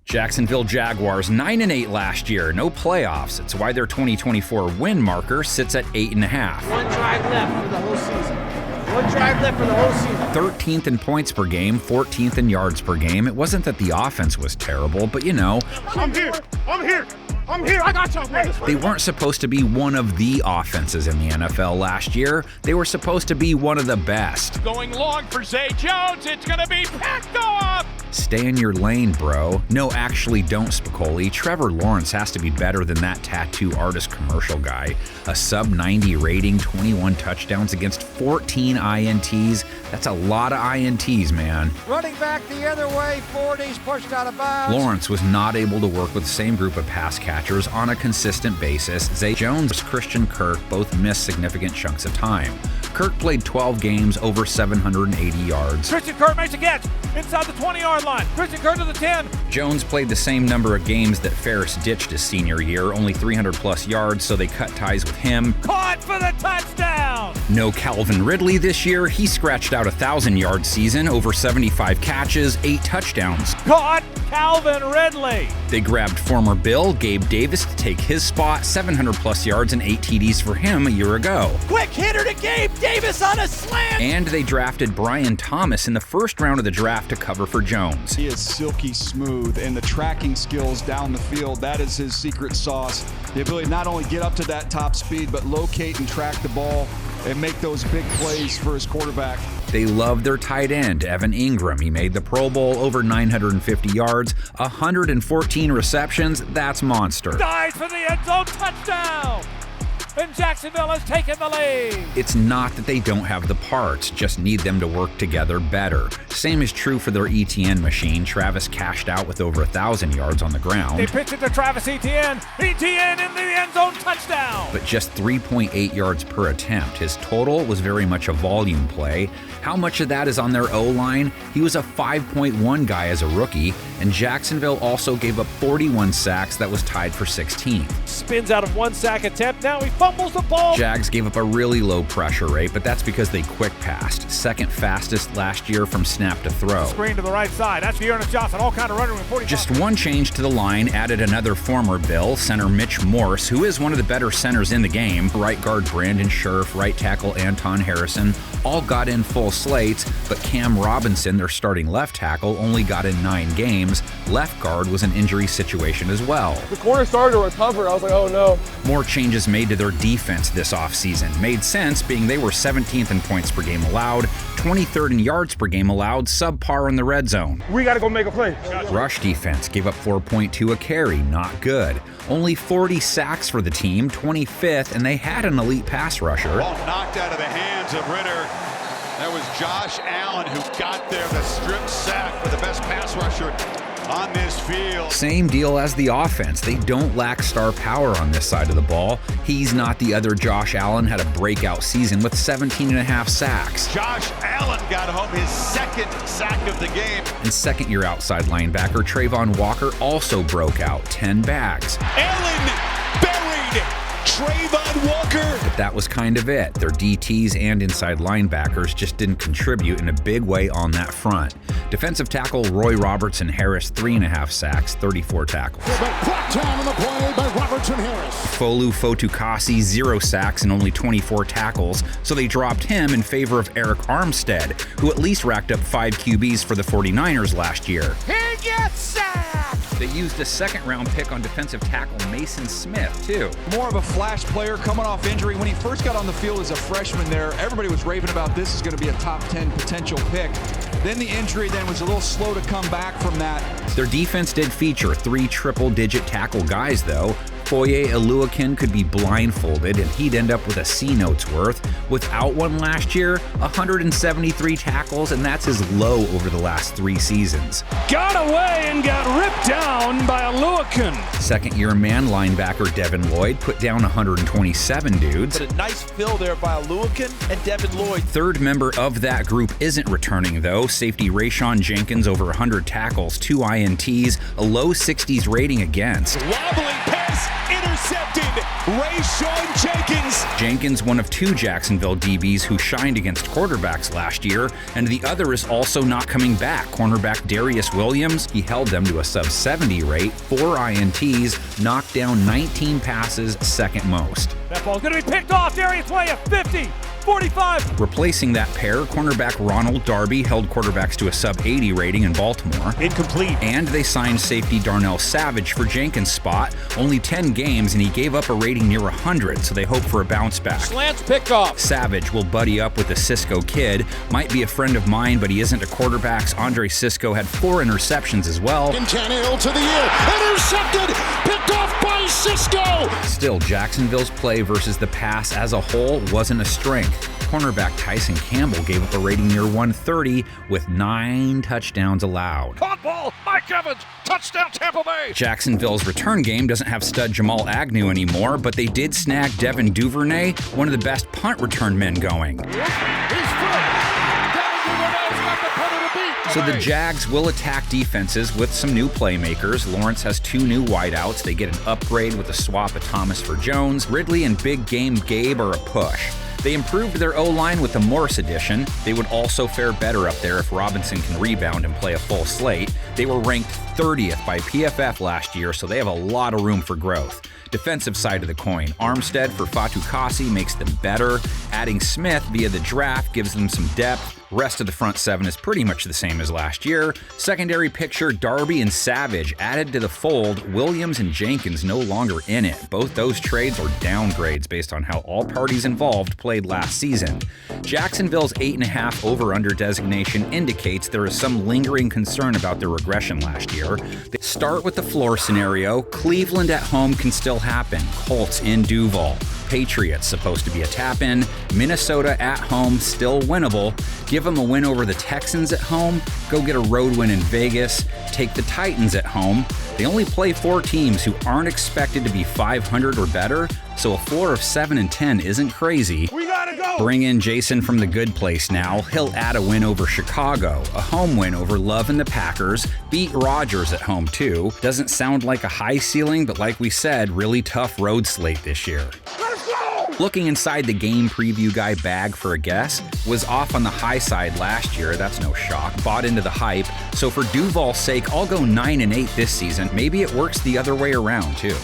Jacksonville Jaguars 9-8 last year, no playoffs. It's why their 2024 win marker sits at 8.5. One drive left for the whole season. 13th in points per game, 14th in yards per game. It wasn't that the offense was terrible, but you know. I'm here, I got you. They weren't supposed to be one of the offenses in the NFL last year. They were supposed to be one of the best. Going long for Zay Jones, it's gonna be packed off. Stay in your lane, bro. No, actually don't, Spicoli. Trevor Lawrence has to be better than that tattoo artist commercial guy. A sub-90 rating, 21 touchdowns against 14 INTs. That's a lot of INTs, man. Running back the other way, 40's pushed out of bounds. Lawrence was not able to work with the same group of pass catchers on a consistent basis. Zay Jones and Christian Kirk both missed significant chunks of time. Kirk played 12 games, over 780 yards. Christian Kirk makes a catch inside the 20-yard line. Christian Kirk to the 10. Jones played the same number of games that Ferris ditched his senior year, only 300-plus yards, so they cut ties with him. Caught for the touchdown! No Calvin Ridley this year. He scratched out a 1,000-yard season, over 75 catches, 8 touchdowns. Caught Calvin Ridley! They grabbed former Bill, Gabe Davis, to take his spot, 700-plus yards and 8 TDs for him a year ago. Quick hitter to Gabe Davis on a slam! And they drafted Brian Thomas in the first round of the draft to cover for Jones. He is silky smooth, and the tracking skills down the field, that is his secret sauce. The ability to not only get up to that top speed, but locate and track the ball and make those big plays for his quarterback. They love their tight end, Evan Ingram. He made the Pro Bowl, over 950 yards, 114 receptions. That's monster. Dives for the end zone, touchdown! And Jacksonville has taken the lead. It's not that they don't have the parts, just need them to work together better. Same is true for their ETN machine. Travis cashed out with over 1,000 yards on the ground. They pitched it to Travis Etienne. Etienne in the end zone, touchdown. But just 3.8 yards per attempt. His total was very much a volume play. How much of that is on their O-line? He was a 5.1 guy as a rookie, and Jacksonville also gave up 41 sacks. That was tied for 16th. Spins out of 1 sack attempt. Now he fumbles the ball. Jags gave up a really low pressure rate, but that's because they quick passed. Second fastest last year from snap to throw. Screen to the right side. That's Dearness Johnson. All kind of running with 45. Just one change to the line added another former Bill, center Mitch Morse, who is one of the better centers in the game. Right guard Brandon Scherf, right tackle Anton Harrison, all got in full slates, but Cam Robinson, their starting left tackle, only got in 9 games. Left guard was an injury situation as well. The corner started to recover. I was like, oh no. More changes made to their defense this offseason. Made sense, being they were 17th in points per game allowed, 23rd in yards per game allowed, subpar in the red zone. We got to go make a play. Rush defense gave up 4.2 a carry, not good. Only 40 sacks for the team, 25th, and they had an elite pass rusher. Ball knocked out of the hands of Ritter. That was Josh Allen who got there, the strip sack for the best pass rusher on this field. Same deal as the offense. They don't lack star power on this side of the ball. He's not the other Josh Allen, had a breakout season with 17.5 sacks. Josh Allen got home his second sack of the game. And second-year outside linebacker Trayvon Walker also broke out, 10 bags. Allen buried Trayvon Walker. But that was kind of it. Their DTs and inside linebackers just didn't contribute in a big way on that front. Defensive tackle Roy Robertson Harris, 3.5 sacks, 34 tackles. Down on the play by Robertson Harris. Folu Fotukasi, 0 sacks and only 24 tackles, so they dropped him in favor of Eric Armstead, who at least racked up 5 QBs for the 49ers last year. He gets sacked. They used a second-round pick on defensive tackle Mason Smith, too. More of a flash player coming off injury. When he first got on the field as a freshman there, everybody was raving about this is going to be a top 10 potential pick. Then the injury then was a little slow to come back from that. Their defense did feature 3 triple-digit tackle guys, though. Foye Oluwakin could be blindfolded, and he'd end up with a C-note's worth. Without one last year, 173 tackles, and that's his low over the last 3 seasons. Got away and got ripped down by Oluwakin. Second-year man linebacker Devin Lloyd put down 127 dudes. But a nice fill there by Oluwakin and Devin Lloyd. Third member of that group isn't returning, though. Safety Rayshon Jenkins, over 100 tackles, 2 INTs, a low 60s rating against. Wobbling pass intercepted Rayshawn Jenkins. Jenkins, one of two Jacksonville DBs who shined against quarterbacks last year, and the other is also not coming back. Cornerback Darius Williams, he held them to a sub-70 rate, 4 INTs, knocked down 19 passes, second most. That ball's going to be picked off. Darius Williams, 50, 45. Replacing that pair, cornerback Ronald Darby held quarterbacks to a sub-80 rating in Baltimore. Incomplete. And they signed safety Darnell Savage for Jenkins' spot. Only 10 games, and he gave up a rating near 100, so they hope for a bounce back. Slants picked off. Savage will buddy up with the Cisco kid. Might be a friend of mine, but he isn't a quarterback. Andre Cisco had 4 interceptions as well. And Tannehill to the air. Intercepted. Picked off by Cisco. Still, Jacksonville's play versus the pass as a whole wasn't a strength. Cornerback Tyson Campbell gave up a rating near 130 with 9 touchdowns allowed. Caught ball, Mike Evans, touchdown Tampa Bay. Jacksonville's return game doesn't have stud Jamal Agnew anymore, but they did snag Devin Duvernay, one of the best punt return men going. So the Jags will attack defenses with some new playmakers. Lawrence has 2 new wideouts. They get an upgrade with a swap of Thomas for Jones. Ridley and Big Game Gabe are a push. They improved their O-line with the Morris addition. They would also fare better up there if Robinson can rebound and play a full slate. They were ranked 30th by PFF last year, so they have a lot of room for growth. Defensive side of the coin, Armstead for Fatukasi makes them better. Adding Smith via the draft gives them some depth. Rest of the front 7 is pretty much the same as last year. Secondary picture, Darby and Savage added to the fold. Williams and Jenkins no longer in it. Both those trades are downgrades based on how all parties involved played last season. Jacksonville's 8.5 over-under designation indicates there is some lingering concern about their regression last year. They start with the floor scenario. Cleveland at home can still happen. Colts in Duval. Patriots supposed to be a tap-in. Minnesota at home, still winnable. Give them a win over the Texans at home. Go get a road win in Vegas. Take the Titans at home. They only play 4 teams who aren't expected to be 500 or better, so a floor of 7-10 isn't crazy. We gotta go. Bring in Jason from the good place now. He'll add a win over Chicago, a home win over Love and the Packers, beat Rodgers at home too. Doesn't sound like a high ceiling, but like we said, really tough road slate this year. Looking inside the game preview guy bag for a guess, was off on the high side last year, that's no shock, bought into the hype, so for Duval's sake, I'll go 9-8 this season. Maybe it works the other way around too.